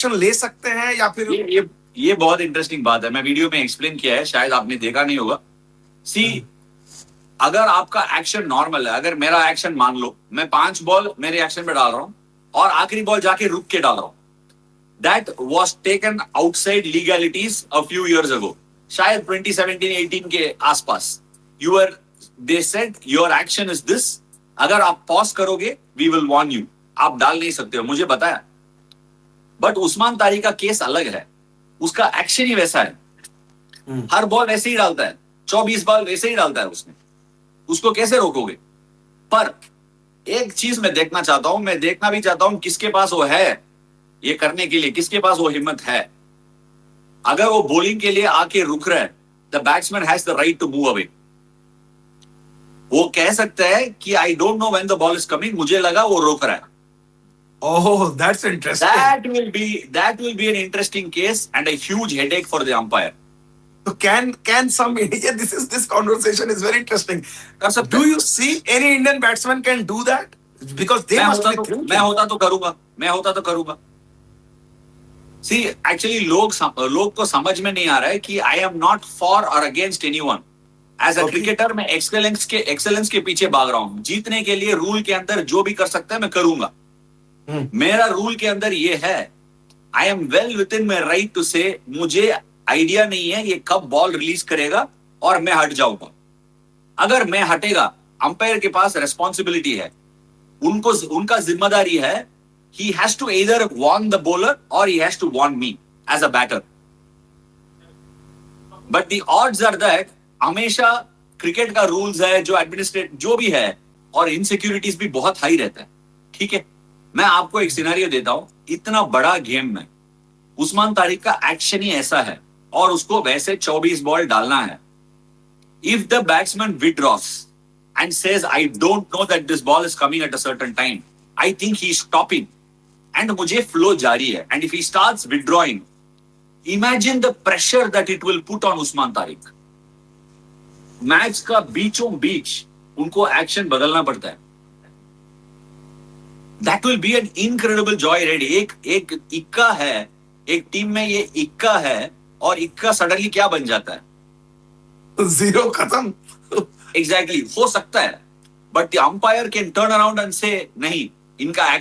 Action ले सकते हैं या फिर ये बहुत इंटरेस्टिंग बात है, मैं वीडियो में एक्सप्लेन किया है, शायद आपने देखा नहीं होगा। सी, अगर आपका एक्शन नॉर्मल है, अगर मेरा एक्शन मान लो मैं 5 बॉल मेरे एक्शन में डाल रहा हूं और आखिरी बॉल जाके रुक के डाल रहा हूं, that was taken outside legalities a few years ago, शायद 2017-18 के आसपास। They said your action is this, अगर आप पॉज करोगे वी विल वॉर्न यू, आप डाल नहीं सकते हो, मुझे बताया। बट उस्मान तारी का केस अलग है, उसका एक्शन ही वैसा है, हर बॉल वैसे ही डालता है, 24 बॉल वैसे ही डालता है उसने, उसको कैसे रोकोगे? पर एक चीज मैं देखना चाहता हूं, मैं देखना भी चाहता हूं किसके पास वो है ये करने के लिए, किसके पास वो हिम्मत है। अगर वो बॉलिंग के लिए आके रुक रहा है, the batsman has the right to move away. वो कह सकता है कि I don't know when the ball is coming, मुझे लगा वो रोक रहा है। Oh, that's interesting. That will be an interesting case and a huge headache for the umpire. So can some India? This conversation is very interesting. Do you see any Indian batsman can do that? Because they must be thinking. मैं होता तो करूंगा। See, actually लोग को समझ में नहीं आ रहा है कि I am not for or against anyone. As a cricketer मैं एक्सेलेंस के पीछे भाग रहा हूं, जीतने के लिए रूल के अंदर जो भी कर सकता है मैं करूंगा। मेरा रूल के अंदर ये है, I am well within my right to say मुझे आइडिया नहीं है ये कब बॉल रिलीज करेगा और मैं हट जाऊंगा। अगर मैं हटेगा, अंपायर के पास रेस्पॉन्सिबिलिटी है, उनका जिम्मेदारी है, he has to either warn the bowler और he has to warn me as a batter. But the odds are that हमेशा क्रिकेट का रूल्स है, जो एडमिनिस्ट्रेट जो भी है, और इनसिक्योरिटीज भी बहुत हाई रहता है। ठीक है, मैं आपको एक सिनेरियो देता हूं, इतना बड़ा गेम में उस्मान तारिक का एक्शन ही ऐसा है और उसको वैसे 24 बॉल डालना है। If the batsman withdraws and says I don't know that this ball is coming at a certain time, I think he is stopping and मुझे फ्लो जारी है, and if he starts withdrawing, imagine the pressure that it will put on Usman Tariq. Match का बीचों बीच उनको action बदलना पड़ता है। That will be an incredible joy rate. एक इक्का है, एक टीम में ये इक्का है और इक्का सडनली क्या बन जाता है? जीरो खत्म। Exactly, हो सकता है, but the umpire can turn around and से नहीं, इनका